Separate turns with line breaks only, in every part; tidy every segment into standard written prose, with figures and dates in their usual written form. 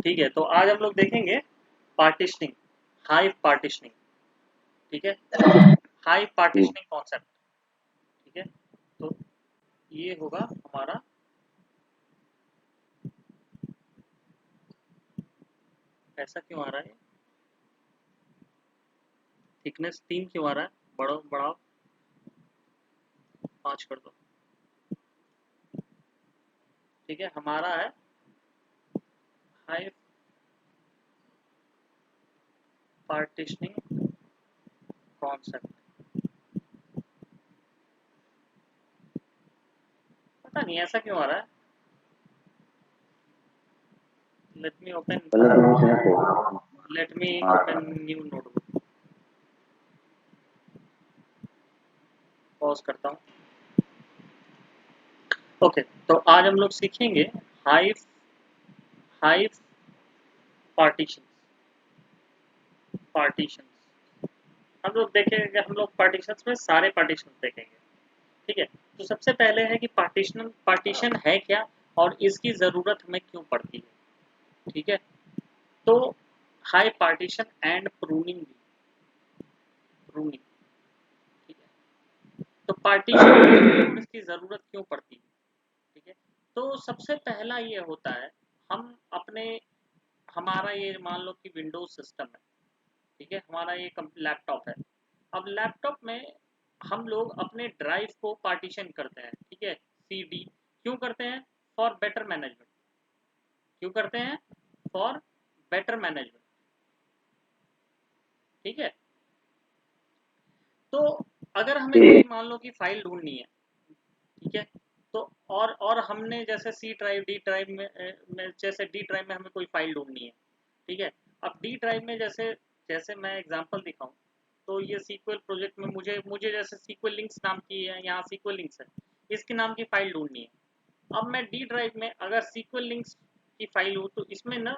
ठीक है, तो आज हम लोग देखेंगे पार्टीशनिंग, हाइव पार्टीशनिंग। ठीक है, हाइव
जी।
Partitioning concept. ठीक है, तो ये होगा हमारा, ऐसा क्यों आ रहा है, थिकनेस 3 क्यों आ रहा है, बढ़ाओ 5 कर दो। ठीक है, हमारा है हाइव पार्टीशनिंग कॉन्सेप्ट। पता नहीं ऐसा क्यों आ रहा है। लेट मी ओपन
पहले तो मैं समझ गया।
लेट मी
हाँ।
Open new notebook. पॉज करता हूँ। ओके, तो आज हम लोग सीखेंगे हाइव हाइव पार्टीशन। पार्टीशन हम लोग देखेंगे, हम लोग पार्टीशंस में सारे पार्टीशन देखेंगे। ठीक है, तो सबसे पहले है कि पार्टीशन है क्या और इसकी ज़रूरत हमें क्यों पड़ती है। ठीक है, तो हाई पार्टीशन एंड प्रूनिंग। ठीक है, तो पार्टीशन और इसकी ज़रूरत क्यों पड़ती है। ठीक है, तो सबसे पहला ये होता है, हम अपने हमारा ये मान लो कि विंडोज सिस्टम है। ठीक है, हमारा ये लैपटॉप है। अब लैपटॉप में हम लोग अपने ड्राइव को पार्टीशन करते हैं। ठीक है, सीडी क्यों करते हैं, फॉर बेटर मैनेजमेंट। क्यों करते हैं, फॉर बेटर मैनेजमेंट। ठीक है, तो अगर हमें कोई मान लो कि फाइल ढूंढनी है। ठीक है, तो और हमने जैसे सी ड्राइव डी ड्राइव में जैसे डी ड्राइव में हमें कोई फाइल ढूंढनी है। ठीक है, अब डी ड्राइव में जैसे जैसे मैं एग्जांपल दिखाऊं, तो ये सीक्वल प्रोजेक्ट में मुझे मुझे जैसे सीक्वल लिंक्स नाम की है, यहाँ सीक्वल लिंक्स है, इसके नाम की फाइल ढूंढनी है। अब मैं डी ड्राइव में अगर सीक्वल लिंक्स की फाइल हो, तो इसमें ना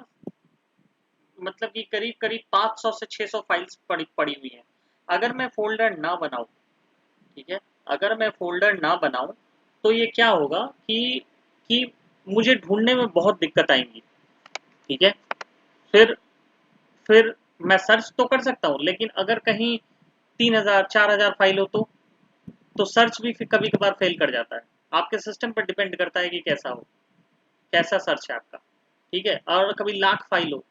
मतलब कि करीब करीब 500 से 600 फाइल्स पड़ी पड़ी हुई हैं। अगर मैं फोल्डर ना बनाऊं, ठीक है, अगर मैं फ़ोल्डर ना बनाऊँ, तो ये क्या होगा कि मुझे ढूँढने में बहुत दिक्कत आएँगी। ठीक है? फिर फिर मैं सर्च तो कर सकता हूँ, लेकिन अगर कहीं 3000 4000 फ़ाइल हो तो सर्च भी फिर कभी-कभार फ़ेल कर जाता है। आपके सिस्टम पर डिपेंड करता है कि कैसा हो, कैसा सर्च है आपका। ठीक है? और कभी लाख फ़ाइल हो,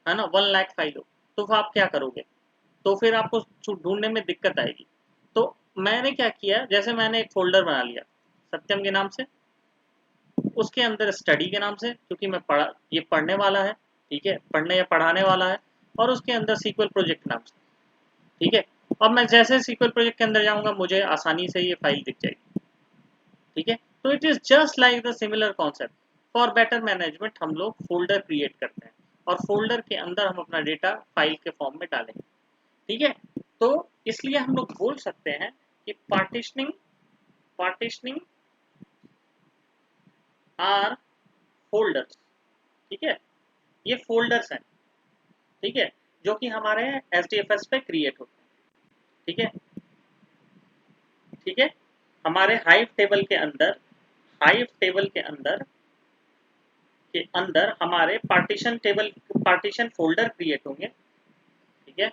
है ना? 1 लाख फ़ाइल हो, तो फिर आप क्या करोगे? तो फिर आपको ढूँढने में दिक्कत आएगी। तो मैंने क्या किया, जैसे मैंने एक फ़ोल्डर बना लिया, सत्यम के नाम से, उसके अंदर स्टडी के नाम से, क्योंकि मैं ये पढ़ने वाला है। ठीक है, पढ़ने या पढ़ाने वाला है। और उसके अंदर सीक्वल प्रोजेक्ट नाम से। ठीक है, अब मैं जैसे सीक्वल प्रोजेक्ट के अंदर जाऊंगा, मुझे आसानी से ये फाइल दिख जाएगी। ठीक है, तो it is just like the similar concept. For better management हम लोग फोल्डर क्रिएट करते हैं, और फोल्डर के अंदर हम अपना डेटा फाइल के फॉर्म में डालेंगे। ठीक है, तो इसलिए हम लोग बोल सकते हैं कि पार्टीशनिंग पार्टीशनिंग आर फोल्डर्स। ठीक है, ये फोल्डर्स हैं। ठीक है, जो कि हमारे एच पे क्रिएट होते हैं। ठीक है, ठीक है, हमारे हाइव टेबल के अंदर हमारे पार्टीशन फोल्डर क्रिएट होंगे। ठीक है,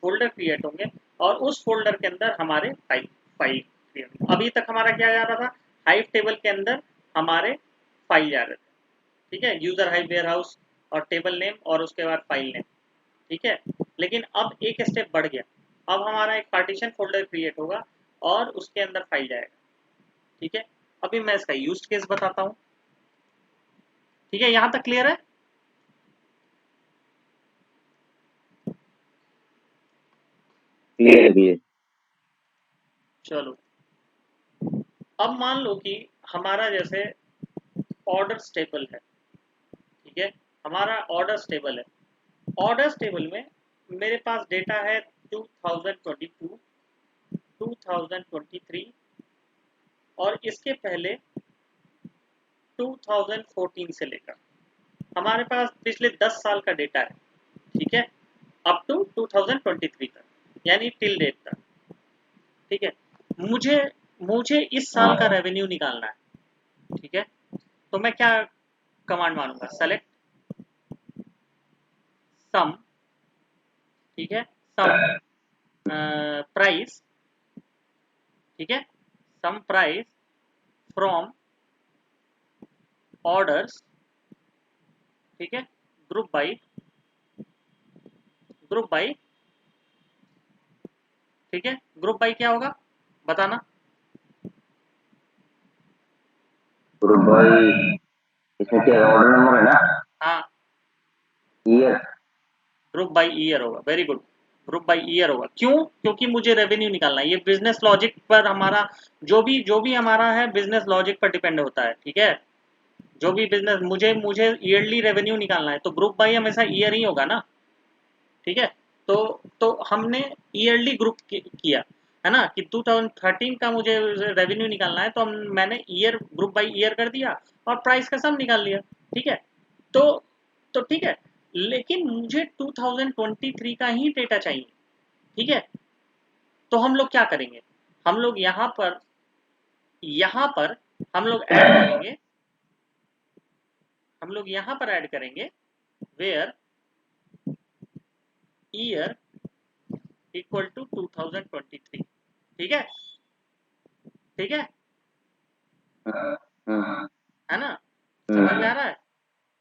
फोल्डर क्रिएट होंगे, और उस फोल्डर के अंदर हमारे फाइल फाइल क्रिएट होंगे। अभी तक हमारा क्या जा रहा था, हाइव टेबल के अंदर हमारे फाइल जा रहे थे। ठीक है, यूजर हाइव वेयर हाउस और टेबल नेम और उसके बाद फाइल नेम। ठीक है, लेकिन अब एक स्टेप बढ़ गया। अब हमारा एक पार्टीशन फोल्डर क्रिएट होगा और उसके अंदर फाइल जाएगा। ठीक है, अभी मैं इसका यूज केस बताता हूँ। ठीक है, यहां तक क्लियर है।
क्लियर भी है।
चलो, अब मान लो कि हमारा जैसे ऑर्डर टेबल है। ठीक है, हमारा ऑर्डर टेबल है। ऑर्डर टेबल में मेरे पास डेटा है 2022, 2023 और इसके पहले 2014 से लेकर हमारे पास पिछले 10 साल का डेटा है। ठीक है, अप टू 2023 तक, यानी टिल डेट तक। ठीक है, मुझे मुझे इस साल का
हाँ।
रेवेन्यू निकालना है। ठीक है, तो मैं क्या कमांड मारूंगा, सेलेक्ट सम, ठीक है, सम प्राइस, ठीक है, सम प्राइस फ्रॉम ऑर्डर्स, ठीक है, ग्रुप बाई, ग्रुप बाई, ठीक है, ग्रुप बाई क्या होगा बताना।
ग्रुप भाई इसमें क्या ऑर्डर नंबर है ना,
हाँ,
ईयर।
ग्रुप बाई ईयर होगा, very good, group by year होगा। क्यों? क्योंकि मुझे रेवेन्यू निकालना है, ये बिजनेस लॉजिक पर हमारा जो भी हमारा है बिजनेस लॉजिक पर डिपेंड होता है, ठीक है, जो भी बिजनेस मुझे मुझे ईयरली रेवेन्यू निकालना है तो ग्रुप बाई हमेशा ईयर ही होगा ना, ठीक है। तो हमने ईयरली ग्रुप किया है ना कि 2013 का मुझे रेवेन्यू निकालना है, तो मैंने ईयर ग्रुप बाई ईयर कर दिया और प्राइस का सम निकाल लिया, ठीक है। तो तो ठीक है, लेकिन मुझे 2023 का ही डेटा चाहिए, ठीक है। तो हम लोग क्या करेंगे, हम लोग यहाँ पर हम लोग ऐड करेंगे, हम लोग यहाँ पर ऐड करेंगे वेयर ईयर इक्वल टू 2023, ठीक है, ठीक है ना, समझ में आ रहा है।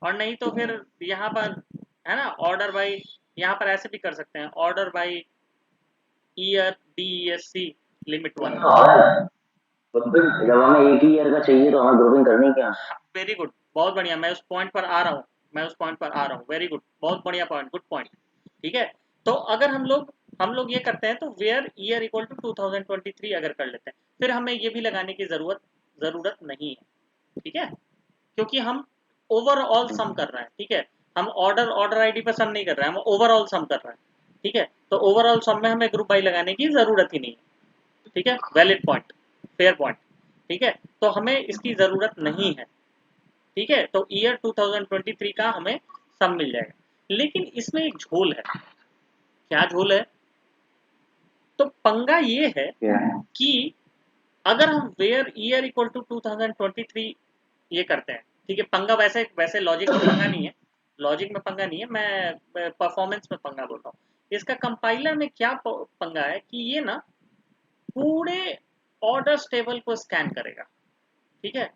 और नहीं तो फिर यहाँ पर है ना ऑर्डर बाई, यहाँ पर ऐसे भी कर सकते हैं order by year DESC limit 1।
Grouping जब हमें एक ही ईयर का चाहिए तो हमें ग्रुपिंग करनी क्या।
वेरी गुड, बहुत बढ़िया, मैं उस पॉइंट पर आ रहा हूँ, मैं उस पॉइंट पर आ रहा हूँ, वेरी गुड, बहुत बढ़िया पॉइंट, गुड पॉइंट, ठीक है। तो अगर हम लोग ये करते हैं तो वेयर ईयर इक्वल टू 2023 अगर कर लेते हैं, फिर हमें ये भी लगाने की जरूरत नहीं है, ठीक है, क्योंकि हम ओवरऑल सम कर रहे हैं, ठीक है, हम ऑर्डर आईडी पर सम नहीं कर रहे हैं, हम ओवरऑल सम कर रहे हैं, ठीक है। तो ओवरऑल सम में हमें ग्रुप बाई लगाने की जरूरत ही नहीं है, ठीक है, वैलिड पॉइंट, फेयर पॉइंट, ठीक है। तो हमें इसकी जरूरत नहीं है, ठीक है। तो ईयर 2023 का हमें सम मिल जाएगा, लेकिन इसमें एक झोल है। क्या झोल है? तो पंगा ये है कि अगर हम वेयर ईयर इक्वल टू 2023 ये करते हैं, ठीक है, पंगा वैसे वैसे लॉजिक में पंगा नहीं है, लॉजिक में पंगा नहीं है, मैं परफॉर्मेंस में पंगा बोल रहा हूँ। इसका कंपाइलर में क्या पंगा है कि ये ना पूरे ऑर्डर्स टेबल को स्कैन करेगा, ठीक है,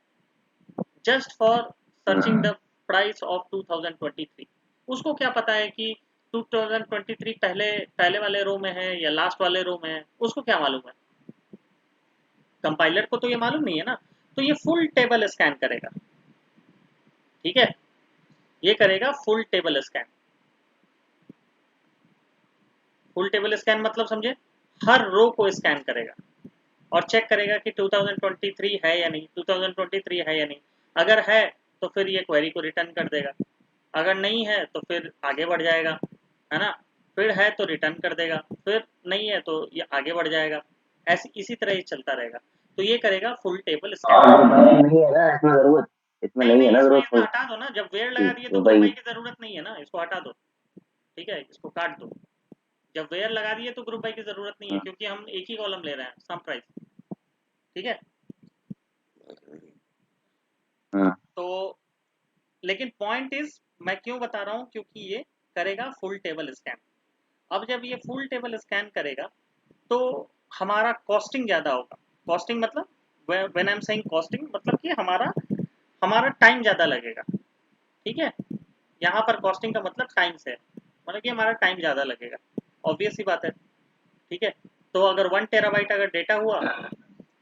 just for searching the price of 2023। उसको क्या पता है कि 2023 पहले पहले वाले रो में है या लास्ट वाले रो में है, उसको क्या मालूम है, कंपाइलर को तो ये मालूम नहीं है ना। तो ये फुल टेबल स्कैन करेगा, ठीक है, ये करेगा full table scan. Full table scan मतलब समझे, हर रो को स्कैन करेगा और चेक करेगा कि 2023 है या नहीं, 2023 है या नहीं। अगर है तो फिर ये क्वेरी को रिटर्न कर देगा, अगर नहीं है तो फिर आगे बढ़ जाएगा, है ना, फिर है तो रिटर्न कर देगा, फिर नहीं है तो ये आगे बढ़ जाएगा, ऐसे इसी तरह ही चलता रहेगा। तो ये करेगा फुल टेबल स्कैन।
और ग्रुप भाई नहीं है ना इसमें जरूरत, इसमें
नहीं
नहीं है
नहीं,
ना
इसमें
जरूरत
इसमें
कोई
हटा दो ना, जब वेयर लगा
की
दिए तो
ग्रुप
ग्रुप
भाई।
बाई की जरूरत नहीं है ना, इसको हटा दो, ठीक है, इसको काट दो। जब वेयर लगा दिए तो ग्रुप बाई की जरूरत नहीं है, क्योंकि हम एक ही कॉलम ले रहे हैं, सम प्राइस, ठीक है।
हाँ
तो लेकिन पॉइंट इज, मैं क्यों बता रहा हूं, क्योंकि ये करेगा फुल टेबल स्कैन। अब जब ये फुल टेबल स्कैन करेगा तो हमारा कॉस्टिंग ज्यादा होगा। कॉस्टिंग मतलब, when I am saying costing मतलब कि हमारा हमारा टाइम ज्यादा लगेगा, ठीक है। यहाँ पर कॉस्टिंग का मतलब टाइम से है, मतलब कि हमारा टाइम ज्यादा लगेगा, ऑब्वियस सी बात है, ठीक है। तो अगर 1 टेराबाइट अगर डेटा हुआ,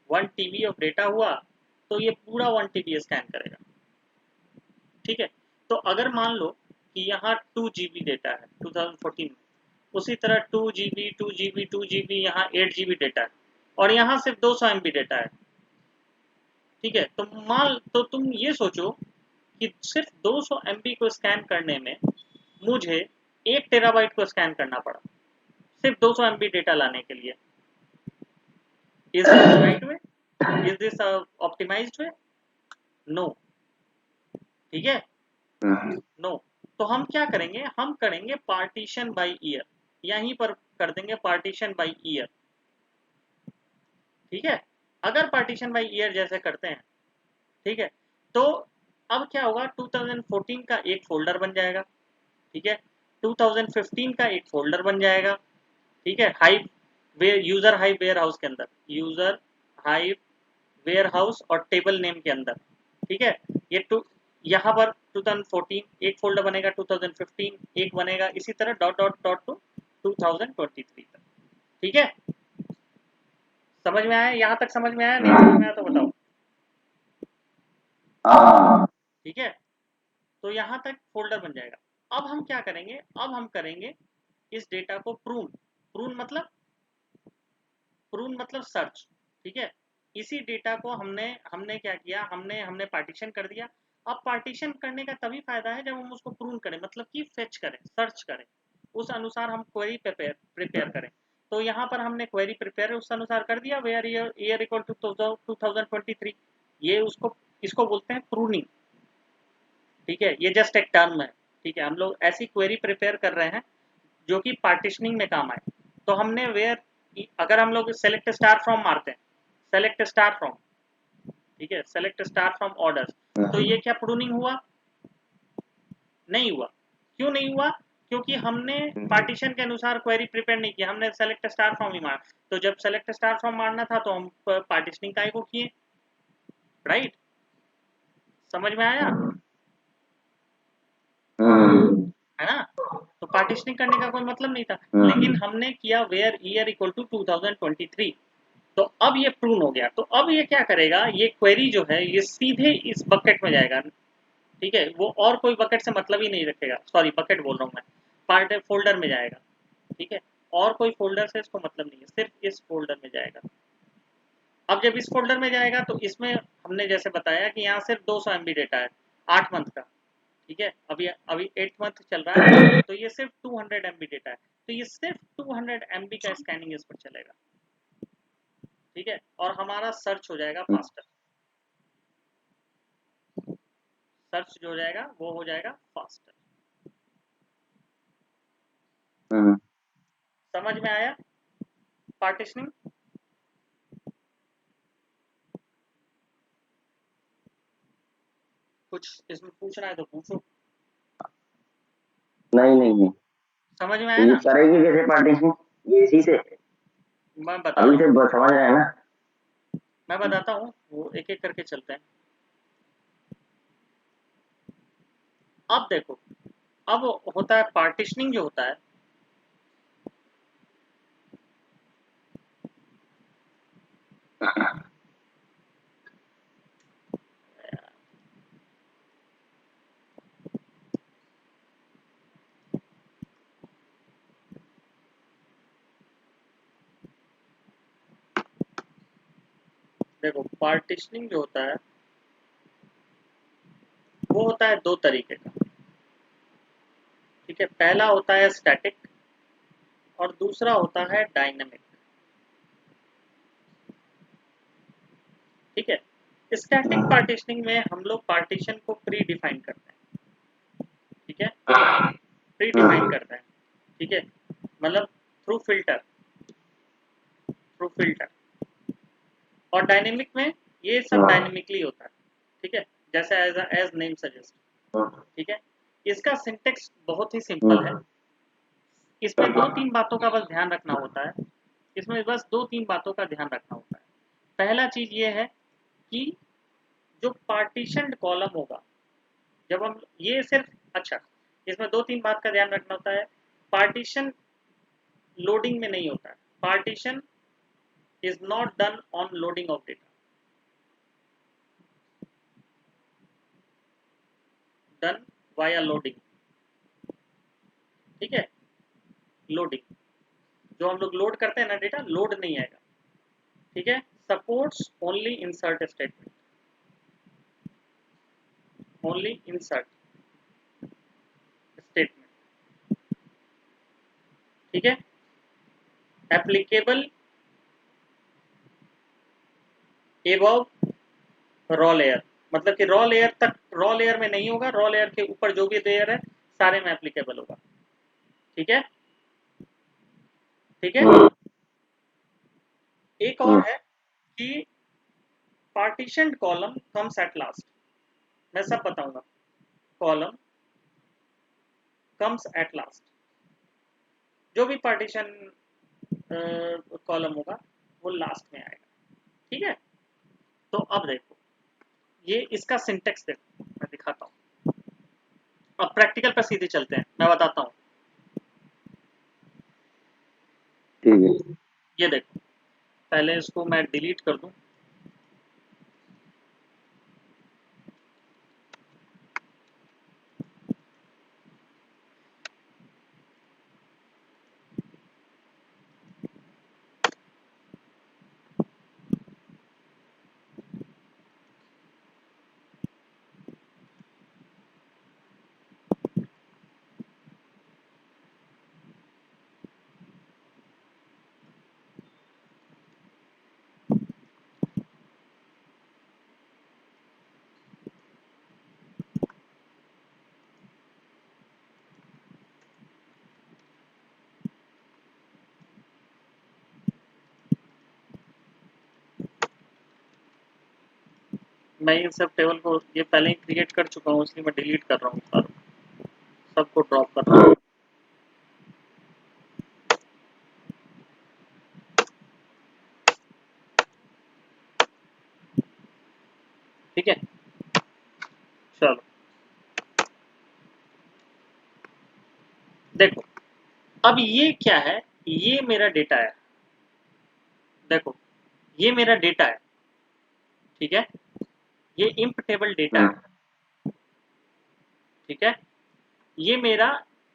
1 TB ऑफ डेटा हुआ, तो ये पूरा 1 TB स्कैन करेगा, ठीक है। तो अगर मान लो कि यहाँ 2 GB डेटा है 2014 में, उसी तरह 2 GB 2 GB 2 GB यहाँ 8 GB डेटा है, और यहाँ सिर्फ 200 MB डेटा है, ठीक है। तो तुम ये सोचो कि सिर्फ 200 MB को स्कैन करने में मुझे 1 टेराबाइट को स्कैन करना पड़ा, सिर्फ 200 MB डेटा लाने के लिए। Is this right way? Is this optimized way? No, ठीक है, नो। तो हम क्या करेंगे, हम करेंगे पार्टीशन बाय ईयर, यहीं पर कर देंगे पार्टीशन बाय ईयर, ठीक है। अगर पार्टीशन बाय ईयर जैसे करते हैं, ठीक है, तो अब क्या होगा, 2014 का एक फोल्डर बन जाएगा, ठीक है। 2015 का एक फोल्डर बन जाएगा, ठीक है, hive ware user hive warehouse के अंदर, यूजर हाइव वेयर हाउस और टेबल नेम के अंदर, ठीक है। ये टू यहाँ पर 2014 एक फोल्डर बनेगा, 2015 एक बनेगा, इसी तरह डॉट डॉट डॉट टू 2023 तक, ठीक है। समझ में आया? यहाँ तक समझ में आया? नहीं समझ में आया तो बताओ।
हाँ
ठीक है, तो यहाँ तक फोल्डर बन जाएगा। अब हम क्या करेंगे, अब हम करेंगे इस डेटा को प्रून। प्रून मतलब सर्च, ठीक है। इसी डेटा को हमने हमने क्या किया, हमने हमने पार्टीशन कर दिया। अब पार्टीशन करने का तभी फायदा है जब हम उसको प्रून करें, मतलब कि फेच करें, सर्च करें, उस अनुसार हम क्वेरी प्रिपेयर करें। तो यहाँ पर हमने क्वेरी प्रिपेयर उस अनुसार कर दिया, वेयर ईयर इक्वल टू 2023, ये उसको इसको बोलते हैं प्रूनिंग, ठीक है। ये जस्ट एक टर्म है, ठीक है। हम लोग ऐसी क्वेरी प्रिपेयर कर रहे हैं जो कि पार्टीशनिंग में काम आए। तो हमने वेयर, अगर हम लोग सेलेक्ट स्टार फ्रॉम मारते हैं, सेलेक्ट स्टार फ्रॉम, ठीक है, सेलेक्ट स्टार फ्रॉम ऑर्डर्स, तो ये क्या प्रूनिंग हुआ? नहीं हुआ। क्यों नहीं हुआ? क्योंकि हमने पार्टीशन के अनुसार क्वेरी प्रिपेयर नहीं किया, हमने सेलेक्ट स्टार फ्रॉम ही मारा। तो जब सेलेक्ट स्टार फ्रॉम मारना था तो हम पार्टीशनिंग काय को किए, राइट? समझ में आया? है ना? तो पार्टीशनिंग करने का कोई मतलब नहीं था, लेकिन हमने किया वेयर ईयर इक्वल टू 2023। तो अब ये प्रून हो गया। तो अब ये क्या करेगा, ये क्वेरी जो है ये सीधे इस बकेट में जाएगा, ठीक है। वो और कोई बकेट से मतलब ही नहीं रखेगा, सॉरी बकेट बोल रहा हूँ मैं, पार्ट फोल्डर में जाएगा, ठीक है। और कोई फोल्डर से इसको मतलब नहीं है, सिर्फ इस फोल्डर में जाएगा। अब जब इस फोल्डर में जाएगा तो इसमें हमने जैसे बताया कि यहाँ सिर्फ 200 MB डेटा है 8 मंथ का, ठीक है। अभी अभी 8 मंथ चल रहा है, तो ये सिर्फ 200 MB डेटा है। तो ये सिर्फ 200 MB का स्कैनिंग इस पर चलेगा, ठीक है। और हमारा सर्च हो जाएगा फास्टर, सर्च जो हो जाएगा वो हो जाएगा फास्टर। समझ में आया पार्टीशनिंग? कुछ इसमें पूछना है तो पूछो।
नहीं नहीं नहीं,
समझ में
तो
आया
ये
ना?
करेगी कैसे पार्टीशन? ये इसी से
मैं बता
अभी
रहा
से
हूँ,
समझ रहे हैं ना।
मैं बताता हूँ, वो एक एक करके चलते हैं। अब देखो, अब होता है पार्टीशनिंग जो होता है, देखो पार्टीशनिंग जो होता है वो होता है दो तरीके का, ठीक है। पहला होता है स्टैटिक और दूसरा होता है डायनेमिक, ठीक है। स्टैटिक पार्टीशनिंग में हम लोग पार्टीशन को प्री डिफाइन करते हैं, ठीक है, प्री डिफाइन करते हैं, ठीक है, मतलब थ्रू फिल्टर, थ्रू फिल्टर। और डायनेमिक में ये सब डायनेमिकली होता है, ठीक है, जैसे एज नेम सजेस्ट, ठीक है। इसका सिंटेक्स बहुत ही सिंपल है, इसमें दो तीन बातों का बस ध्यान रखना होता है, इसमें बस दो तीन बातों का ध्यान रखना होता है। पहला चीज ये है कि जो पार्टीशन कॉलम होगा, जब हम ये सिर्फ, अच्छा, इसमें दो तीन बात का ध्यान रखना होता है। पार्टीशन लोडिंग में नहीं होता है, partition is not done on loading of data, done via loading, ठीक है। लोडिंग, जो हम लोग लोड करते हैं ना डेटा, लोड नहीं आएगा, ठीक है। Supports only insert statement, only insert statement, ठीक है। एप्लीकेबल एबव रॉ लेयर, मतलब कि रॉ लेयर तक, रॉ लेयर में नहीं होगा, रॉ लेयर के ऊपर जो भी लेयर है सारे में एप्लीकेबल होगा, ठीक है, ठीक है। एक और है कि partition column comes at last, मैं सब बताऊंगा। कॉलम कम्स एट लास्ट, जो भी पार्टीशन कॉलम होगा वो लास्ट में आएगा। ठीक है, तो अब देखो ये इसका सिंटेक्स देखो, मैं दिखाता हूँ। अब प्रैक्टिकल पर सीधे चलते हैं, मैं बताता हूँ।
ठीक है।
ये देखो, पहले इसको मैं डिलीट कर दूं। मैं इन सब टेबल को ये पहले ही क्रिएट कर चुका हूँ, इसलिए मैं डिलीट कर रहा हूँ सारा, सबको ड्रॉप कर रहा हूँ। ठीक है, चलो देखो, अब ये क्या है, ये मेरा डेटा है। देखो ये मेरा डेटा है, ठीक है, ये इंप टेबल डेटा है। ठीक है, ये मेरा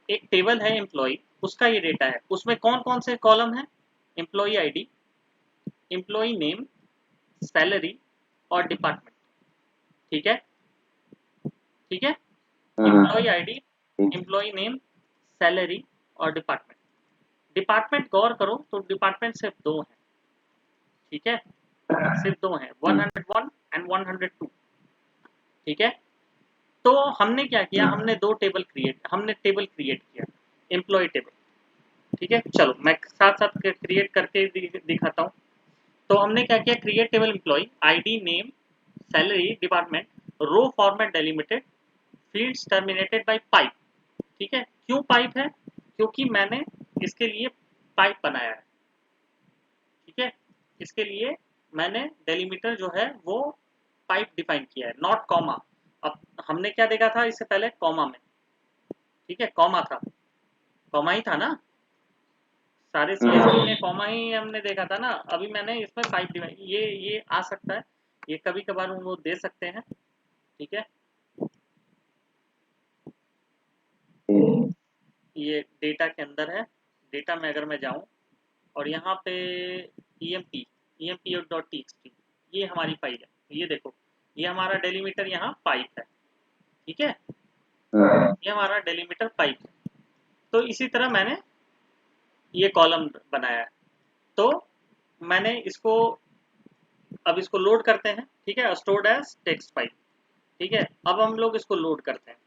एक टेबल है एम्प्लॉय, उसका ये डेटा है। उसमें कौन कौन से कॉलम है, employ ID, employ name, salary और डिपार्टमेंट। ठीक है, ठीक है, employ ID, employ name, salary और डिपार्टमेंट। डिपार्टमेंट गौर करो तो डिपार्टमेंट सिर्फ दो हैं। ठीक है, सिर्फ दो हैं, 101 एंड 102। ठीक है, तो हमने क्या किया, हमने टेबल क्रिएट किया, एम्प्लॉय टेबल। ठीक है, चलो मैं साथ साथ क्रिएट करके दिखाता हूँ। तो हमने क्या किया, create table employ, ID, name, salary, department, row format delimited, fields terminated by pipe. ठीक है, क्यों पाइप है, क्योंकि मैंने इसके लिए पाइप बनाया है। ठीक है, इसके लिए मैंने डेलीमीटर जो है वो पाइप डिफाइन किया है, नॉट कॉमा। अब हमने क्या देखा था इससे पहले, कॉमा में। ठीक है, कॉमा था, कॉमा ही था ना, सारे सीएसवी में कॉमा ही हमने देखा था ना। अभी मैंने इसमें पाइप डिफाइन, ये आ सकता है, ये कभी कभार वो दे सकते हैं। ठीक है, ये डेटा के अंदर है। डेटा में अगर मैं जाऊं और यहाँ पे emp ये हमारी फाइल है। ये देखो, ये हमारा डेलीमीटर यहाँ पाइप है। ठीक है, ये हमारा डेलीमीटर पाइप है। तो इसी तरह मैंने ये कॉलम बनाया है। तो मैंने इसको, अब इसको लोड करते हैं। ठीक है, स्टोर्ड एज टेक्स्ट फाइल। ठीक है, अब हम लोग इसको लोड करते हैं।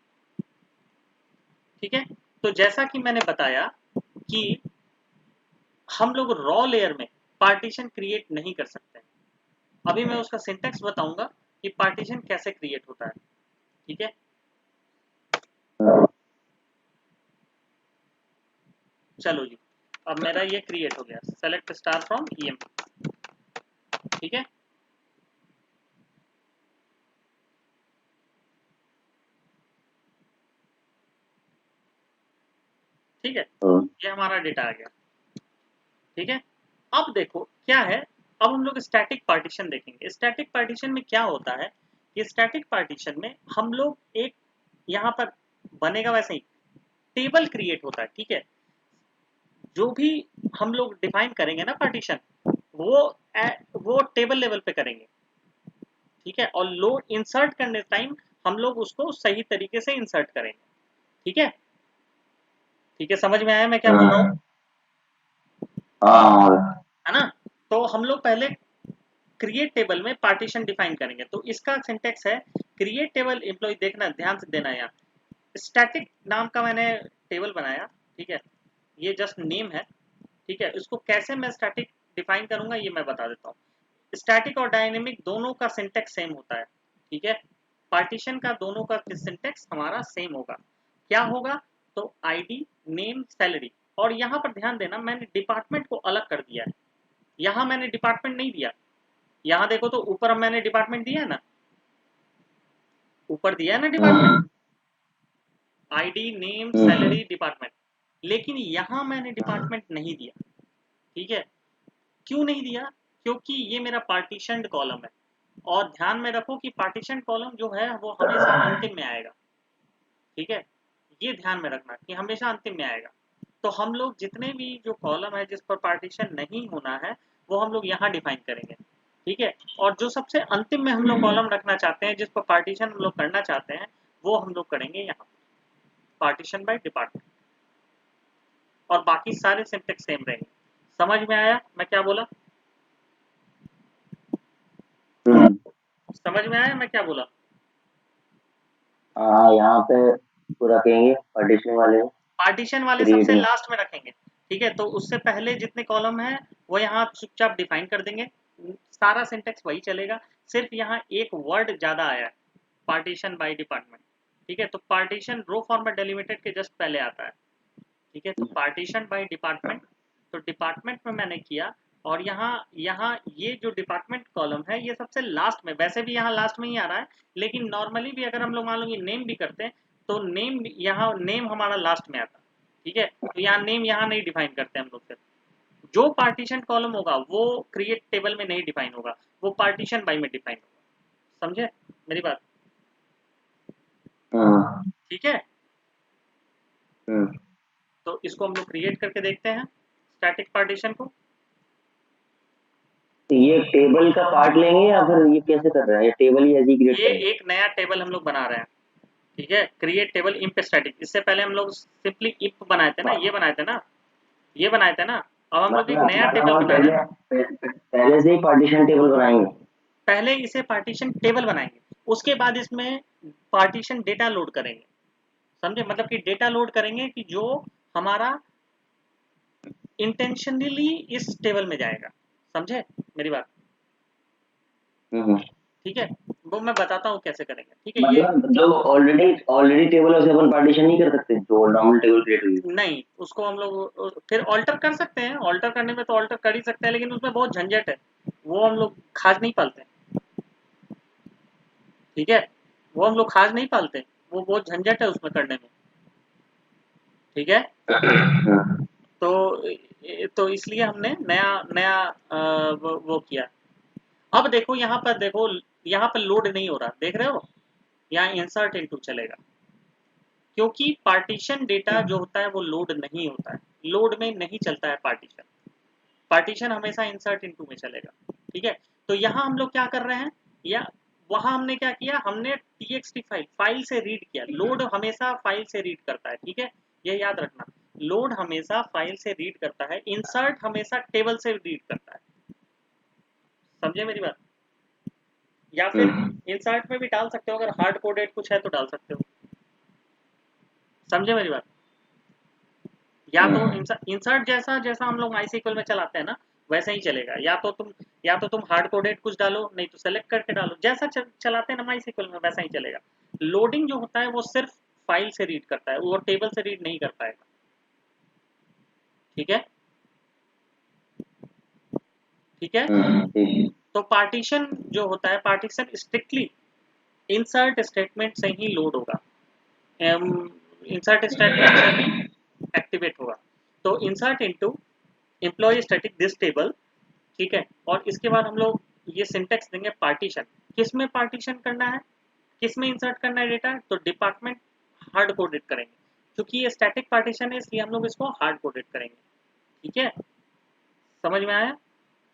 ठीक है, तो जैसा कि मैंने बताया कि हम लोग रॉ लेयर में पार्टीशन क्रिएट नहीं कर सकते। अभी मैं उसका सिंटेक्स बताऊंगा कि पार्टीशन कैसे क्रिएट होता है। ठीक है, चलो जी, अब मेरा ये क्रिएट हो गया, सेलेक्ट स्टार फ्रॉम ईएम। ठीक है, ठीक है, ये हमारा डेटा आ गया। ठीक है, अब देखो क्या है, अब हम लोग स्टैटिक पार्टीशन देखेंगे। स्टैटिक पार्टीशन में क्या होता है कि स्टैटिक पार्टीशन में हम लोग एक, यहाँ पर बनेगा वैसे ही टेबल क्रिएट होता है। ठीक है, जो भी हम लोग डिफाइन करेंगे ना पार्टीशन, वो वो टेबल लेवल पे करेंगे। ठीक है, और लोड इंसर्ट करने टाइम हम लोग उसको सही तरीके से इंसर्ट करेंगे। ठीक है, ठीक है, समझ में आया मैं क्या बोल रहा हूँ, है ना। तो हम लोग पहले क्रिएट टेबल में पार्टीशन डिफाइन करेंगे। तो इसका सिंटेक्स है, क्रिएट टेबल एम्प्लॉय, देखना ध्यान से देना, यहाँ स्टैटिक नाम का मैंने टेबल बनाया। ठीक है, ये जस्ट नेम है। ठीक है, इसको कैसे मैं स्टैटिक डिफाइन करूंगा ये मैं बता देता हूँ। स्टैटिक और डायनेमिक दोनों का सिंटेक्स सेम होता है। ठीक है, पार्टीशन का दोनों का सिंटेक्स हमारा सेम होगा। क्या होगा, तो आईडी, नेम, सैलरी। और यहाँ पर ध्यान देना, मैंने डिपार्टमेंट को अलग कर दिया है, यहाँ मैंने डिपार्टमेंट नहीं दिया। यहाँ देखो तो ऊपर अब मैंने डिपार्टमेंट दिया है ना, ऊपर दिया है ना department, ID, name, salary, department. लेकिन यहाँ मैंने डिपार्टमेंट नहीं दिया, ठीक है। क्यों नहीं दिया? क्योंकि ये मेरा पार्टीशनड कॉलम है, और ध्यान में रखो कि पार्टीशन कॉलम जो है वो हमेशा अंतिम में आएगा, ठीक है। ये ध्यान में रखना कि हमेशा अंतिम में आएगा। तो हम लोग जितने भी जो कॉलम है जिस पर पार्टीशन नहीं होना है वो हम लोग यहाँ डिफाइन करेंगे, ठीक है। और जो सबसे अंतिम में हम लोग कॉलम रखना चाहते हैं, जिस पर पार्टीशन हम लोग करना चाहते हैं, वो हम लोग करेंगे यहाँ पार्टीशन बाय डिपार्टमेंट। और बाकी सारे सिंटेक्स सेम रहेंगे। समझ में आया मैं क्या बोला? समझ में आया मैं क्या बोला?
हाँ, यहाँ पे पूरा कहेंगे
पार्टीशन वाले
क्रिएट
सबसे
में।
लास्ट में रखेंगे, ठीक है। तो उससे पहले जितने कॉलम है वो यहाँ चुपचाप डिफाइन कर देंगे, सारा सिंटेक्स वही चलेगा। सिर्फ यहाँ एक वर्ड ज्यादा आया है, पार्टीशन बाय डिपार्टमेंट, ठीक है। तो पार्टीशन रो फॉर्मेट डेलिमिटेड के जस्ट पहले आता है, ठीक है। तो पार्टीशन बाय डिपार्टमेंट, तो डिपार्टमेंट में मैंने किया। और यहाँ यहाँ ये जो डिपार्टमेंट कॉलम है ये सबसे लास्ट में, वैसे भी यहाँ लास्ट में ही आ रहा है, लेकिन नॉर्मली भी अगर हम लोग मान लो ये नेम भी करते हैं तो नेम यहाँ, नेम हमारा लास्ट में आता है, ठीक है। तो यहाँ नेम यहाँ नहीं डिफाइन करते हम लोग। सिर्फ जो पार्टीशन कॉलम होगा वो क्रिएट टेबल में नहीं डिफाइन होगा, वो पार्टीशन बाय में डिफाइन होगा। समझे मेरी बात? ठीक है। तो इसको हम लोग क्रिएट करके देखते हैं स्टैटिक पार्टीशन को।
तो ये टेबल का पार्ट लेंगे या फिर ये कैसे कर रहे हैं, ये टेबल ही ऐसे ही क्रिएट
ये
करेंगे?
एक नया टेबल हम लोग बना रहे हैं, ठीक है। Create table imp static. इससे पहले हम लोग सिंपली इम्प बनाए थे ना, ये बनाए थे ना, ये बनाए थे ना। अब हम लोग एक नया टेबल बना रहे हैं।
पहले से ही पार्टीशन टेबल बनाएंगे।
पहले इसे पार्टीशन टेबल बनाएंगे, उसके बाद इसमें पार्टीशन डेटा लोड करेंगे। समझे? मतलब कि डेटा लोड करेंगे कि जो हमारा इंटेंशनली इस टेबल में जाएगा। समझे मेरी बात? ठीक है, वो मैं बताता हूँ कैसे करेंगे, ठीक है। ये
मतलब जो ऑलरेडी ऑलरेडी टेबल है उसे अपन पार्टीशन नहीं कर सकते, जो नॉर्मल टेबल क्रिएट हुई है।
नहीं, उसको हम लोग फिर ऑल्टर कर सकते हैं, ऑल्टर करने में तो ऑल्टर कर ही सकते हैं, लेकिन उसमें बहुत झंझट है, वो हम लोग खास नहीं पालते, ठीक है। वो हम लोग खास नहीं पालते, वो बहुत झंझट है उसमें करने में, ठीक है। तो तो इसलिए हमने नया नया वो किया। अब देखो यहाँ पर, देखो यहाँ पर लोड नहीं हो रहा, देख रहे हो? यहाँ इंसर्ट इनटू चलेगा, क्योंकि पार्टीशन डेटा जो होता है वो लोड नहीं होता है, लोड में नहीं चलता है पार्टीशन। पार्टीशन हमेशा इंसर्ट इनटू में चलेगा, ठीक है। तो यहाँ हम लोग क्या कर रहे हैं, या वहां हमने क्या किया, हमने txt फाइल से रीड किया। लोड हमेशा फाइल से रीड करता है, ठीक है, ये याद रखना। लोड हमेशा फाइल से रीड करता है, इंसर्ट हमेशा टेबल से रीड करता है। समझे मेरी बात? या फिर इंसर्ट में भी डाल सकते हो, अगर हार्ड कोडेड कुछ है तो डाल सकते हो। समझे मेरी बात? या तो इंसर्ट जैसा जैसा हम लोग MySQL में चलाते हैं ना, वैसे ही चलेगा। या तो तुम हार्ड कोडेड कुछ डालो, नहीं तो सेलेक्ट करके डालो, जैसा चलाते हैं ना MySQL में वैसा ही चलेगा। लोडिंग जो होता है वो सिर्फ फाइल से रीड करता है, वो टेबल से रीड नहीं कर पाएगा, ठीक है। ठीक है। तो पार्टीशन जो होता है, पार्टीशन स्ट्रिक्टली इंसर्ट स्टेटमेंट से ही लोड होगा, इंसर्ट स्टेटमेंट से ही एक्टिवेट होगा। तो insert into employ static this table, ठीक है। और इसके बाद हम लोग ये सिंटेक्स देंगे पार्टीशन। किस में पार्टीशन करना है, किस में इंसर्ट करना है डेटा, तो डिपार्टमेंट हार्ड कोडेड करेंगे, क्योंकि ये स्टैटिक पार्टीशन है इसलिए हम लोग इसको हार्ड कोडेड करेंगे, ठीक है। समझ में आया?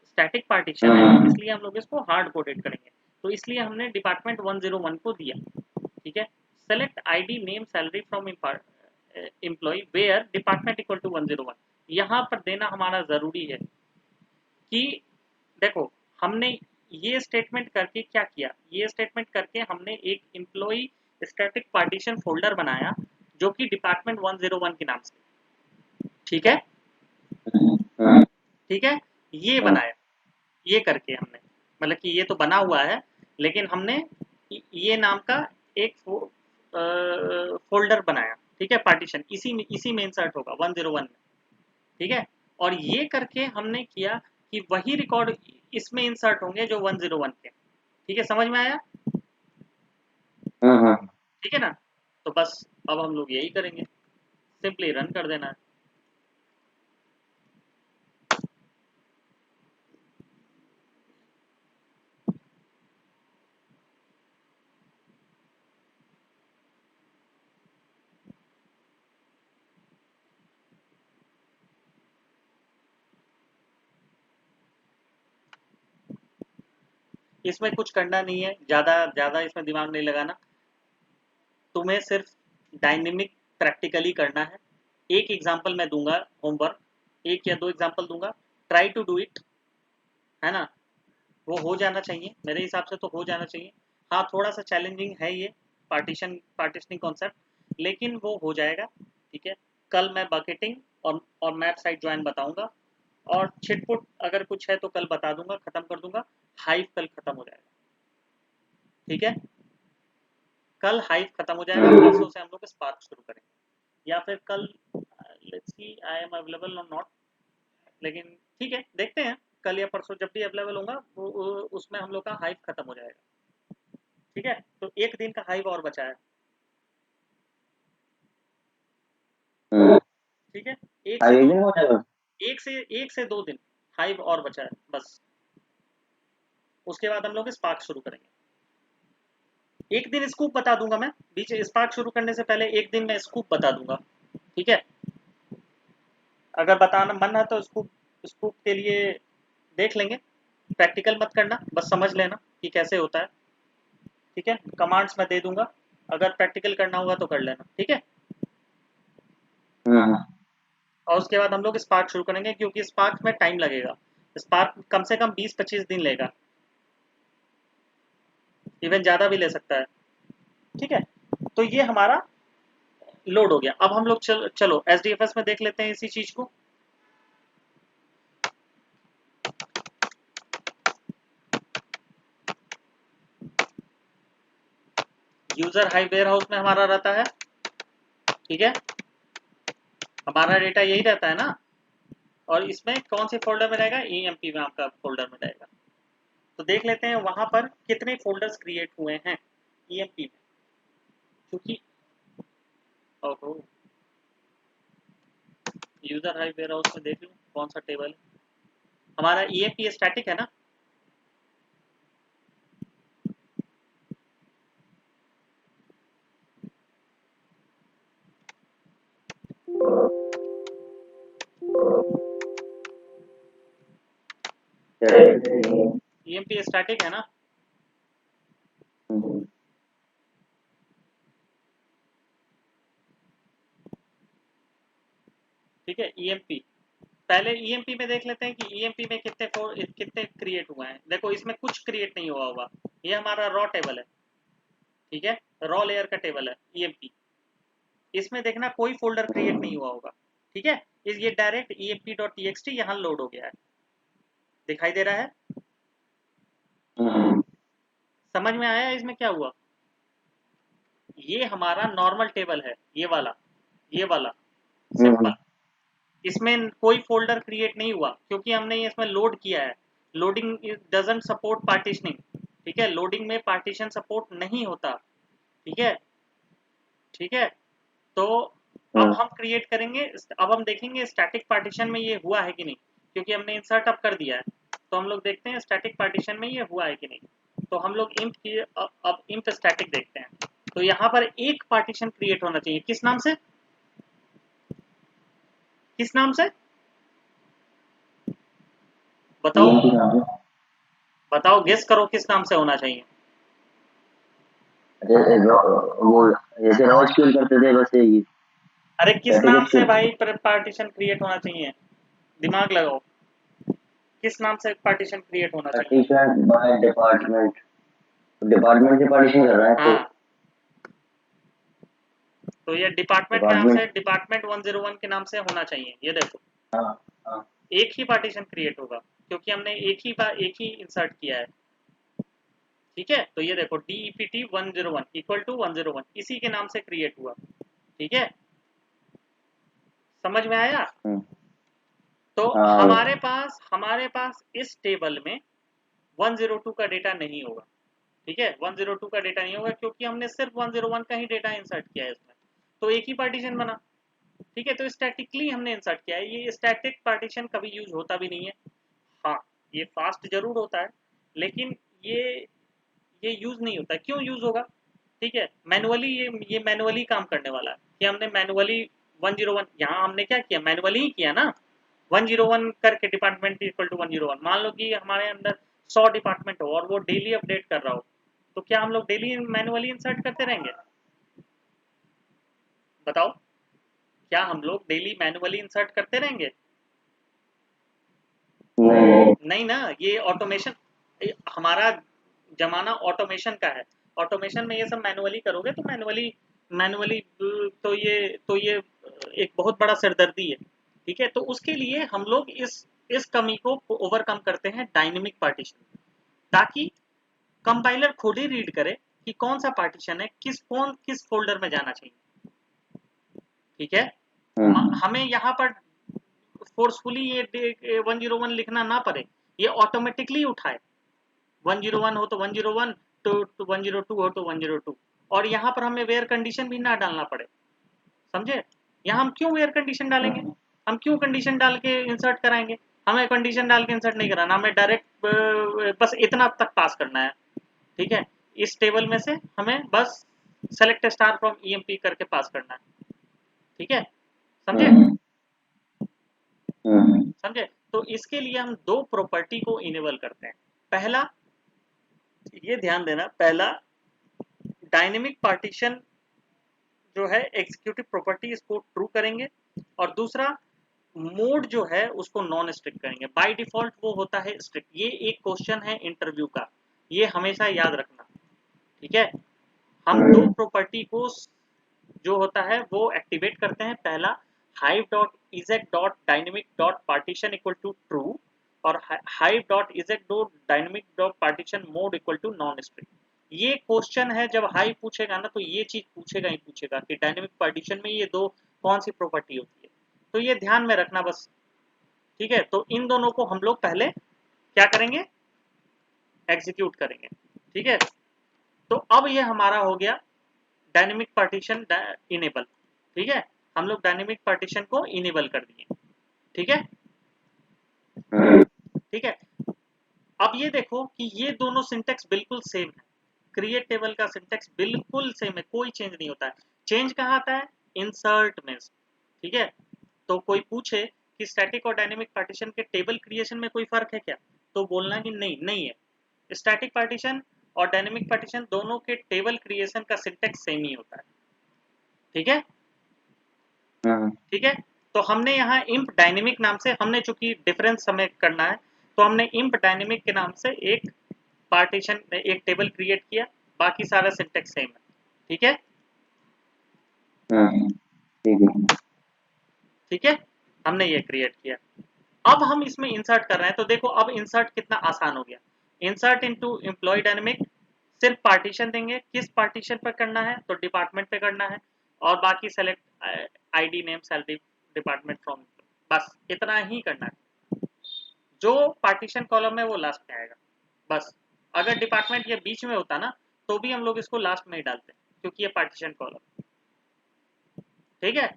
स्टैटिक पार्टीशन है इसलिए हम लोग इसको हार्ड कोडेड करेंगे। तो इसलिए हमने डिपार्टमेंट 101 को दिया, ठीक है। Select ID, name, salary from employ where department equal to 101, यहाँ पर देना हमारा जरूरी है कि देखो, हमने ये स्टेटमेंट करके क्या किया, ये स्टेटमेंट करके हमने एक एम्प्लॉय स्टैटिक पार्टीशन फोल्डर बनाया जो कि डिपार्टमेंट 101 के नाम से, ठीक है। ठीक है, ये बनाया, ये करके हमने, मतलब कि ये तो बना हुआ है, लेकिन हमने ये नाम का एक फोल्डर बनाया, ठीक है, पार्टीशन इसी में इंसर्ट होगा 101 में, ठीक है। और ये करके हमने किया कि वही रिकॉर्ड इसमें इंसर्ट होंगे जो 101 के, ठीक है, समझ में आया? ठीक है ना? तो बस अब हम लोग यही करेंगे, सिंपली रन कर देना है। इसमें कुछ करना नहीं है, ज़्यादा ज़्यादा इसमें दिमाग नहीं लगाना, तुम्हें सिर्फ डायनेमिक प्रैक्टिकली करना है। एक एग्जांपल मैं दूंगा होमवर्क, एक या दो एग्जांपल दूंगा, ट्राई टू डू इट, है ना? वो हो जाना चाहिए, मेरे हिसाब से तो हो जाना चाहिए। हाँ, थोड़ा सा चैलेंजिंग है ये पार्टीशनिंग कॉन्सेप्ट, लेकिन वो हो जाएगा, ठीक है। कल मैं बकेटिंग और मैप साइट ज्वाइन बताऊंगा, और छिटपुट अगर कुछ है तो कल बता दूंगा, खत्म कर दूंगा। हाइव कल खत्म हो जाएगा, ठीक है। कल हाइव खत्म हो जाएगा, परसों से हम लोग स्पार्क शुरू करेंगे, या फिर कल let's see I am available और नॉट, लेकिन ठीक है, देखते हैं, कल या परसों जब भी अवेलेबल होगा उसमें हम लोग का हाइव खत्म हो जाएगा, ठीक है। तो एक दिन का हाइव और बचा है, ठीक है। एक से दो, एक से 2 दिन हाइव और बचा है बस, उसके बाद हम लोग स्पार्क शुरू करेंगे। एक दिन स्कूप बता दूंगा मैं, बीच स्पार्क शुरू करने से पहले एक दिन मैं स्कूप बता दूंगा, ठीक है। अगर बताना मन है तो स्कूप स्कूप के लिए देख लेंगे, प्रैक्टिकल मत करना, बस समझ लेना कि कैसे होता है, ठीक है। कमांड्स मैं दे दूंगा, अगर प्रैक्टिकल करना होगा तो कर लेना, ठीक है। और उसके बाद हम लोग स्पार्क शुरू करेंगे, क्योंकि स्पार्क में टाइम लगेगा, स्पार्क कम से कम 20-25 दिन लेगा, इवन ज़्यादा भी ले सकता है, ठीक है। तो ये हमारा लोड हो गया। अब हम लोग चलो एसडीएफएस में देख लेते हैं इसी चीज़ को। यूजर हाई वेयर हाउस में हमारा रहता है, ठीक है, हमारा डेटा यही रहता है ना। और इसमें कौन से फोल्डर में रहेगा? ईएमपी में आपका फोल्डर में रहेगा। तो देख लेते हैं वहां पर कितने फोल्डर्स क्रिएट हुए हैं ईएमपी में, क्योंकि ओहो, यूजर हाई वेयर हाउस में देख लूं कौन सा टेबल है हमारा। ईएमपी स्टैटिक है ना, ईएमपी स्टैटिक है ना। ठीक है, ईएमपी पहले ईएमपी में देख लेते हैं कि ईएमपी में कितने क्रिएट हुए हैं। देखो इसमें कुछ क्रिएट नहीं हुआ होगा, ये हमारा रॉ टेबल है, ठीक है, रॉ लेयर का टेबल है ईएमपी। इसमें देखना कोई फोल्डर क्रिएट नहीं हुआ होगा, ठीक है। ये डायरेक्ट emp.txt यहाँ लोड हो गया है, दिखाई दे रहा है? समझ में आया इसमें क्या हुआ? ये हमारा नॉर्मल टेबल है, ये वाला सिंपल, इसमें कोई फोल्डर क्रिएट नहीं हुआ क्योंकि हमने इसमें लोड किया है। लोडिंग डजंट सपोर्ट पार्टीशनिंग, ठीक है, लोडिंग में पार्टीशन सपोर्ट नहीं होता, ठीक है, ठीक है। तो अब हम क्रिएट करेंगे, अब हम देखेंगे स्टैटिक पार्टीशन में ये हुआ है कि नहीं, क्योंकि हमने इंसर्ट अप कर दिया है। तो हम लोग देखते हैं स्टैटिक पार्टीशन में ये हुआ है कि नहीं। तो हम लोग इंप की अब इंप स्टैटिक देखते हैं। तो यहाँ पर एक पार्टीशन क्रिएट होना चाहिए, किस नाम से? किस नाम से बताओ? बताओ, गेस करो किस नाम से होना चाहिए।
वो जैसे रोज क्यों करते थे वैसे ही।
अरे किस नाम से भाई पार्टीशन क्रिएट होना चाहिए, दिमाग लगाओ, किस नाम से पार्टीशन क्रिएट होना चाहिए?
पार्टीशन बाय डिपार्टमेंट, डिपार्टमेंट से पार्टीशन कर रहा है तो
हाँ, तो ये डिपार्टमेंट के नाम से,
डिपार्टमेंट।
डिपार्टमेंट 101 के नाम से होना चाहिए। ये देखो
हाँ हाँ
एक ही पार्टीशन क्रिएट होगा, क्योंकि हमने एक ही इंसर्ट किया है, ठीक है। तो ये देखो DEPT 101 इक्वल टू 101 इसी के नाम से क्रिएट हुआ, ठीक है। समझ में आया? तो
हाँ
हमारे पास इस टेबल में 102 का डेटा नहीं होगा, ठीक है, 102 का डेटा नहीं होगा क्योंकि हमने सिर्फ 101 का ही डेटा इंसर्ट किया है इसमें, तो एक ही पार्टीशन बना, ठीक है, तो स्टैटिकली हमने इंसर्ट किया है, ये स्टैटिक पार्टीशन कभी यूज होता भी नहीं है। हाँ, ये फास्ट जरूर होता है, लेकिन ये ये यूज नहीं होता, क्यों यूज होगा? ठीक है, मैनुअली ये मैनुअली काम करने वाला है कि हमने मैनुअली 101 यहाँ हमने क्या किया, मैनुअली ही किया ना, 101 करके डिपार्टमेंट इक्वल टू 101, मान लो कि हमारे अंदर 100 डिपार्टमेंट हो और वो डेली अपडेट कर रहा हो, तो क्या हम लोग डेली मैनुअली इंसर्ट करते रहेंगे? बताओ, क्या हम लोग डेली मैनुअली इंसर्ट करते रहेंगे?
नहीं
नहीं ना, ये ऑटोमेशन, हमारा जमाना ऑटोमेशन का है, ऑटोमेशन में ये सब मैनुअली करोगे तो मैनुअली तो ये एक बहुत बड़ा सिरदर्दी है, ठीक है, तो उसके लिए हम लोग इस कमी को ओवरकम करते हैं डायनेमिक पार्टीशन, ताकि कंपाइलर खुद ही रीड करे कि कौन सा पार्टीशन है, किस फोल्डर में जाना चाहिए, ठीक है, हमें यहाँ पर फोर्सफुली ये 101 लिखना ना पड़े, ये ऑटोमेटिकली उठाए, 101 हो तो 101, तो 102 हो तो 102, और यहाँ पर हमें वेयर कंडीशन भी ना डालना पड़े, समझे? यहाँ हम क्यों वेयर कंडीशन डालेंगे, हम क्यों कंडीशन डाल के इंसर्ट कराएंगे? हमें कंडीशन डाल के इंसर्ट नहीं कराना, हमें डायरेक्ट बस इतना तक पास करना है, ठीक है, इस टेबल में से हमें बस सेलेक्ट स्टार फ्रॉम ईएमपी करके पास करना है, ठीक है, समझे? समझे? तो इसके लिए हम दो प्रॉपर्टी को इनेबल करते हैं, पहला, ये ध्यान देना, पहला डायनेमिक पार्टीशन जो है एग्जीक्यूटिव प्रॉपर्टी इसको ट्रू करेंगे, और दूसरा मोड जो है उसको नॉन स्ट्रिक्ट करेंगे, बाय डिफॉल्ट वो होता है स्ट्रिक्ट, ये एक क्वेश्चन है इंटरव्यू का, ये हमेशा याद रखना, ठीक है, हम दो प्रॉपर्टी को जो होता है वो एक्टिवेट करते हैं, पहला hive dot exec dot dynamic dot partition equal to true, और hive dot exec dot dynamic dot partition mode equal to non strict, ये क्वेश्चन है, जब हाई पूछेगा ना तो ये चीज पूछेगा ही पूछेगा कि डायनेमिक पार्टीशन में ये दो कौन सी प्रॉपर्टी होती है, तो ये ध्यान में रखना बस, ठीक है, तो इन दोनों को हम लोग पहले क्या करेंगे, एग्जीक्यूट करेंगे, ठीक है, तो अब ये हमारा हो गया डायनेमिक पार्टीशन इनेबल, ठीक है, हम लोग डायनेमिक पार्टीशन को इनेबल कर दिए, ठीक है, ठीक है, अब ये देखो कि ये दोनों सिंटेक्स बिल्कुल सेम है, क्रिएट टेबल का सिंटेक्स बिल्कुल सेम है, कोई चेंज नहीं होता है, चेंज कहाँ आता है, इंसर्ट में, ठीक है, तो कोई पूछे कि स्टैटिक और डायनेमिक पार्टीशन के टेबल क्रिएशन में कोई फर्क है क्या, तो बोलना कि नहीं नहीं है, स्टैटिक पार्टीशन और डायनेमिक पार्टीशन दोनों के टेबल क्रिएशन का सिंटेक्स सेम ही होता है, ठीक है, ठीक है, तो हमने यहाँ इंप डायनेमिक नाम से, हमने चूंकि डिफरेंस हमें करना है, तो हमने इंप डायनेमिक के नाम से एक पार्टीशन एक टेबल क्रिएट किया, बाकी सारा सिंटेक्स सेम है, ठीक है, ठीक है, हमने ये क्रिएट किया, अब हम इसमें इंसर्ट कर रहे हैं, तो देखो अब इंसर्ट कितना आसान हो गया, इंसर्ट इनटू एम्प्लॉय डायनेमिक, सिर्फ पार्टीशन देंगे, किस पार्टीशन पर करना है, तो डिपार्टमेंट पे करना है, और बाकी select ID name salary department from, बस इतना ही करना है, जो पार्टीशन कॉलम है वो लास्ट में आएगा, बस, अगर डिपार्टमेंट ये बीच में होता ना तो भी हम लोग इसको लास्ट में ही डालते क्योंकि ये पार्टीशन कॉलम, ठीक है,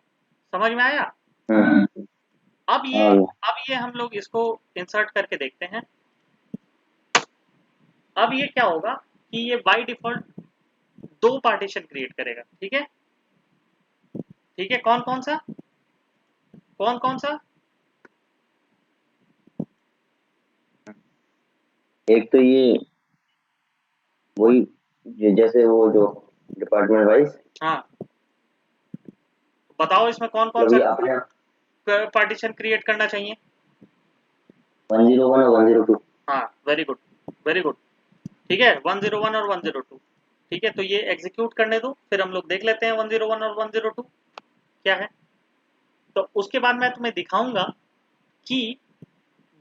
समझ में आया? अब ये हम लोग इसको इंसर्ट करके देखते हैं, अब ये क्या होगा कि ये बाय डिफॉल्ट दो पार्टीशन क्रिएट करेगा, ठीक है, ठीक है, कौन कौन सा, कौन कौन सा,
एक तो ये वही जैसे वो जो डिपार्टमेंट वाइज,
हाँ, बताओ इसमें कौन कौन सा
मतलब ये अपने
पार्टीशन क्रिएट करना चाहिए,
101 और 102,
हाँ, वेरी गुड, वेरी गुड, ठीक है, 101 और 102, ठीक है, तो ये एग्जीक्यूट करने दो, फिर हम लोग देख लेते हैं 101 और 102 क्या है, तो उसके बाद मैं तुम्हें दिखाऊंगा कि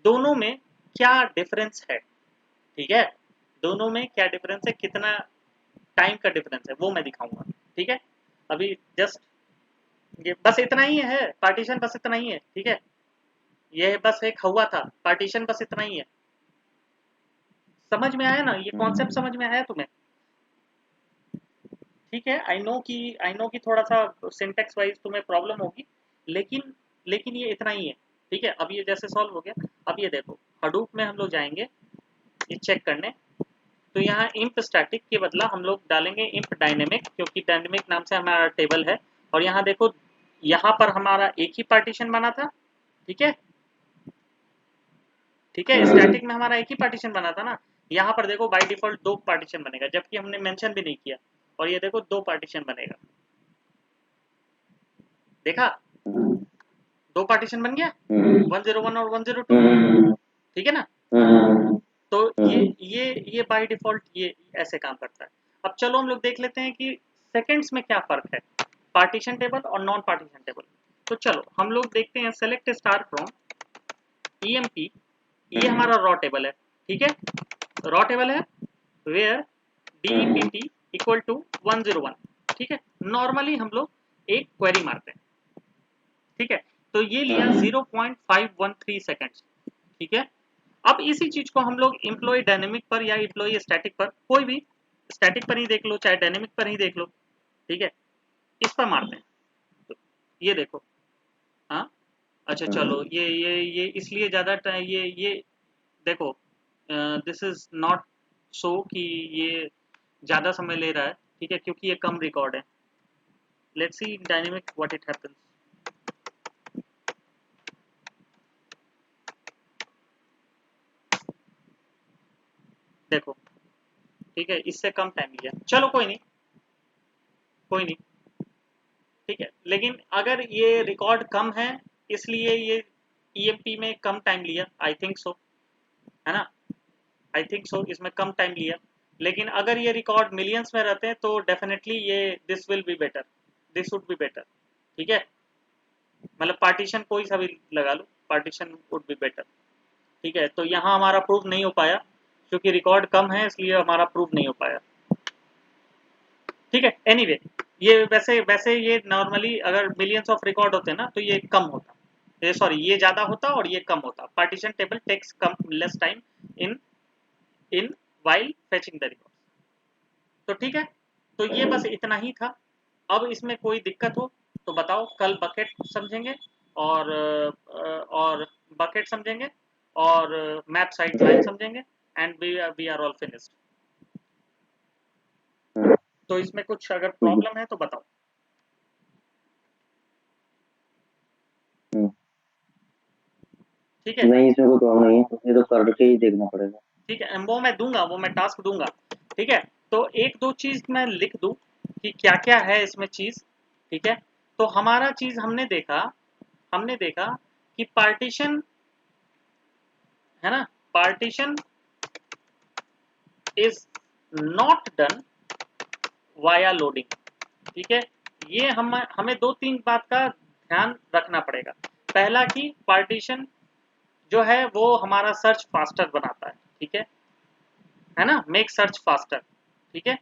दोनों में क्या डिफरेंस है, ठीक है, दोनों में क्या डिफरेंस है, कितना टाइम का डिफरेंस है वो मैं दिखाऊंगा, ठीक है, अभी जस्ट ये बस इतना ही है, पार्टीशन बस इतना ही है, ठीक है। ये बस एक हुआ था पार्टीशन, बस इतना ही है। समझ में आया ना, ये कॉन्सेप्ट समझ में आया तुम्हें? ठीक है, आई नो कि थोड़ा सा सिंटेक्स वाइज तुम्हें प्रॉब्लम होगी, लेकिन लेकिन ये इतना ही है, ठीक है। अब ये जैसे सॉल्व हो गया। अब ये देखो, हडूप में हम लोग जाएंगे ये चेक करने, तो यहाँ इंप स्टैटिक के बदला हम लोग डालेंगे इंप डायनेमिक, क्योंकि डायनेमिक नाम से हमारा टेबल है। और यहाँ देखो, यहाँ पर हमारा एक ही पार्टीशन बना था, ठीक है, ठीक है। स्टैटिक में हमारा एक ही पार्टीशन बना था ना, यहाँ पर देखो बाय डिफॉल्ट दो पार्टीशन बनेगा, जबकि हमने मेंशन भी नहीं किया। और ये देखो दो पार्टीशन बनेगा, देखा, दो पार्टीशन बन गया, 101 और 102, ठीक है ना। तो ये बाय डिफॉल्ट ये ऐसे काम करता है। अब चलो हम लोग देख लेते हैं कि सेकंड्स में क्या फर्क है पार्टीशन टेबल और नॉन पार्टीशन टेबल। तो चलो हम लोग देखते हैं, सेलेक्ट स्टार फ्रॉम ईएमपी, ये हमारा रॉ टेबल है, ठीक है, रॉ टेबल है, वेयर डीईपीटी इक्वल टू 101, ठीक है। नॉर्मली हम लोग एक क्वेरी मारते हैं, ठीक है। तो ये लिया 0.513 सेकंड्स, ठीक है। अब इसी चीज को हम लोग इम्प्लॉय डायनेमिक पर या इम्प्लॉय स्टैटिक पर, कोई भी स्टैटिक पर ही देख लो चाहे डायनेमिक पर ही देख लो, ठीक है, इस पर मारते हैं। तो ये देखो, हाँ, अच्छा चलो, ये इसलिए ज्यादा ये देखो, दिस इज नॉट सो कि ये ज्यादा समय ले रहा है, ठीक है, क्योंकि ये कम रिकॉर्ड है। Let's see dynamic what it happens. देखो, ठीक है, इससे कम टाइम लिया, चलो कोई नहीं, कोई नहीं, ठीक है। लेकिन अगर ये रिकॉर्ड कम है, इसलिए ये ईएमपी में कम टाइम लिया, आई थिंक सो, है ना, आई थिंक सो इसमें कम टाइम लिया। लेकिन अगर ये रिकॉर्ड मिलियंस में रहते हैं तो डेफिनेटली ये this will be better, this would be better, ठीक है। मतलब पार्टीशन कोई सा भी लगा लो, पार्टीशन वुड बी बेटर, ठीक है। तो यहाँ हमारा प्रूफ नहीं हो पाया, क्योंकि रिकॉर्ड कम है, इसलिए हमारा प्रूफ नहीं हो पाया, ठीक है। एनीवे, ये वैसे वैसे ये नॉर्मली अगर मिलियंस ऑफ रिकॉर्ड होते ना तो ये कम होता, ये सॉरी ये ज्यादा होता और ये कम होता। पार्टीशन टेबल टेक्स कम less time in in while fetching the record. तो ठीक है, तो ये बस इतना ही था। अब इसमें कोई दिक्कत हो तो बताओ, कल बकेट समझेंगे, और बकेट समझेंगे, और मैप साइड ज्वाइन समझेंगे, and we are all finished. तो इसमें कुछ अगर प्रॉब्लम है तो बताओ। ठीक है,
नहीं, इसमें कोई प्रॉब्लम नहीं है, ये तो करके ही देखना पड़ेगा।
ठीक है, वो मैं दूंगा, वो मैं टास्क दूंगा, ठीक है। तो एक दो चीज मैं लिख दूं कि क्या क्या है इसमें चीज, ठीक है। तो हमारा चीज हमने देखा कि पार्टीशन, है ना, partition is not done via loading, ठीक है। ये हमें दो तीन बात का ध्यान रखना पड़ेगा। पहला कि पार्टीशन जो है वो हमारा सर्च फास्टर बनाता है, ठीक है ना, मेक सर्च फास्टर, ठीक है,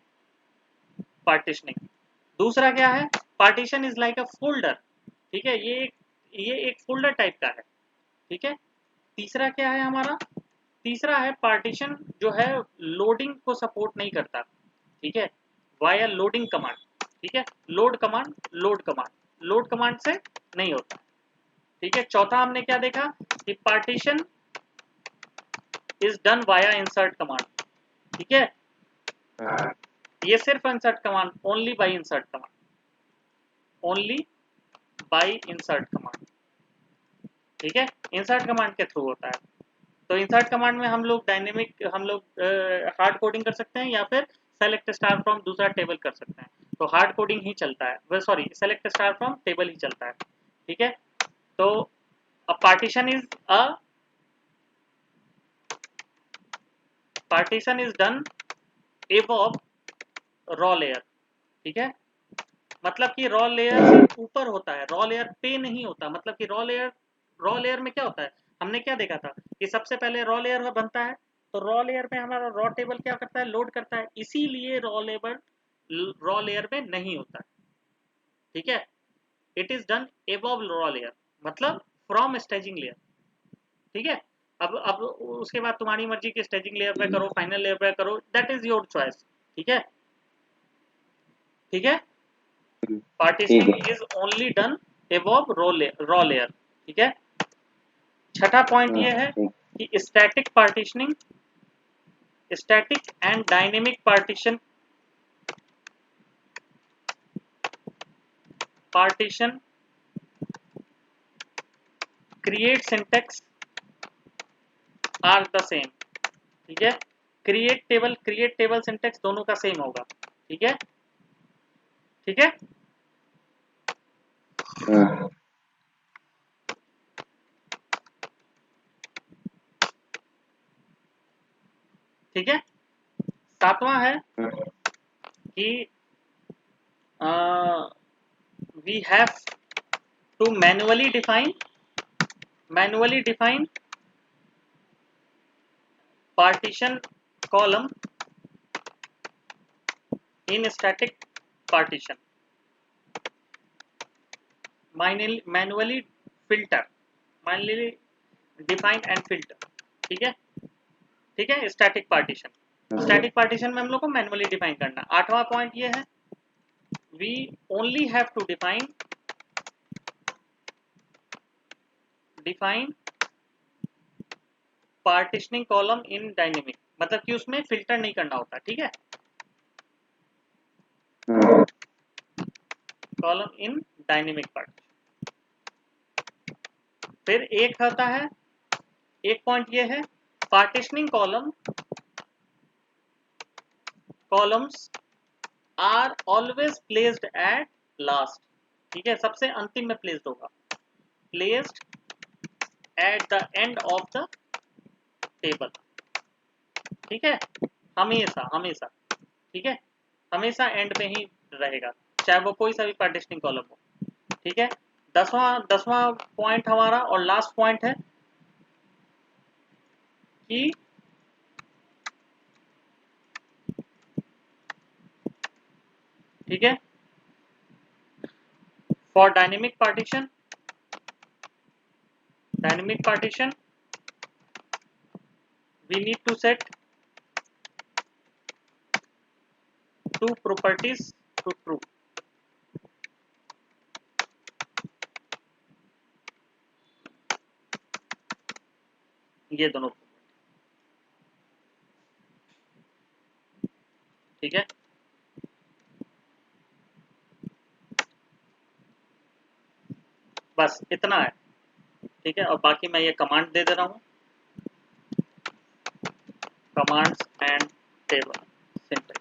पार्टीशनिंग। दूसरा क्या है, partition is like a folder, ठीक है, ये एक फोल्डर टाइप का है, ठीक है। तीसरा क्या है हमारा, तीसरा है पार्टीशन जो है लोडिंग को सपोर्ट नहीं करता, ठीक है, वाया लोडिंग कमांड, ठीक है, लोड कमांड, लोड कमांड से नहीं होता, ठीक है। चौथा हमने क्या देखा कि partition is done via insert command, ठीक है, ये सिर्फ insert command, only by insert command, only by insert command, ठीक है, इंसर्ट कमांड के थ्रू होता है। तो इंसर्ट कमांड में हम लोग डायनेमिक, हम लोग हार्ड कोडिंग कर सकते हैं या फिर सेलेक्ट स्टार फ्रॉम दूसरा टेबल कर सकते हैं। तो हार्ड कोडिंग ही चलता है, वे sorry select star from table ही चलता है, ठीक है। तो uh partition is done above raw layer, ठीक है। मतलब कि रॉ लेयर से ऊपर होता है, रॉ लेयर पे नहीं होता। मतलब कि रॉ लेयर में क्या होता है, हमने क्या देखा था कि सबसे पहले रॉ लेयर बनता है, तो रॉ लेयर में हमारा रॉ टेबल क्या करता है, लोड करता है, इसीलिए रॉ लेयर में नहीं होता है, ठीक है। It is done above raw layer, मतलब फ्रॉम स्टेजिंग लेयर। ठीक है, अब उसके बाद तुम्हारी मर्जी की स्टेजिंग लेयर पे करो, फाइनल लेयर पे करो, दैट इज योर चॉइस। ठीक है, ठीक है।
ठीक
पार्टीशनिंग
है।
Is only done above raw layer. ठीक है। छठा पॉइंट ये है
ठीक।
कि static partitioning, static and dynamic partition create syntax are the same. ठीक है, क्रिएट टेबल सिंटेक्स दोनों का सेम होगा। ठीक है, ठीक है।
हाँ।
ठीक है। सातवां है
हाँ।
कि we have to manually define partition column in static partition, manually filter, manually define and filter. ठीक है, ठीक है। स्टैटिक पार्टीशन में हम लोग को मैनुअली डिफाइन करना। आठवां पॉइंट ये है, we only have to define partitioning column in dynamic, मतलब कि उसमें फिल्टर नहीं करना होता। ठीक है,
हाँ।
Column in dynamic partition. फिर एक होता है, एक पॉइंट ये है, partitioning columns are always placed at last. ठीक है, सबसे अंतिम में प्लेस्ड होगा, placed at the end of the table. ठीक है, हमेशा हमेशा। ठीक है, हमेशा एंड में ही रहेगा, चाहे वो कोई सा भी पार्टीशनिंग कॉलम हो। ठीक है। दसवां पॉइंट हमारा और लास्ट पॉइंट है कि ठीक है, for dynamic partition we need to set two properties to true। ये दोनों, ठीक है। बस इतना है। ठीक है, और बाकी मैं ये कमांड दे दे रहा हूँ, कमांड्स एंड टेबल सिंटेक्स।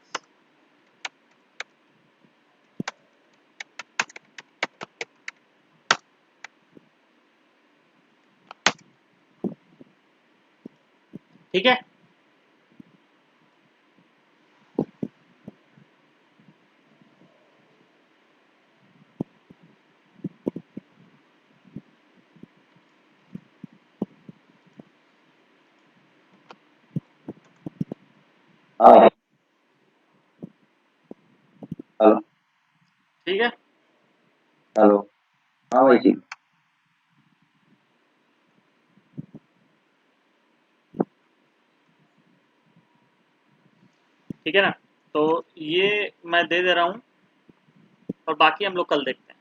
ठीक है,
हाँ भाई। हेलो।
ठीक है।
हेलो। हाँ भाई जी।
ठीक है ना, तो ये मैं दे दे रहा हूँ, और बाकी हम लोग कल देखते हैं।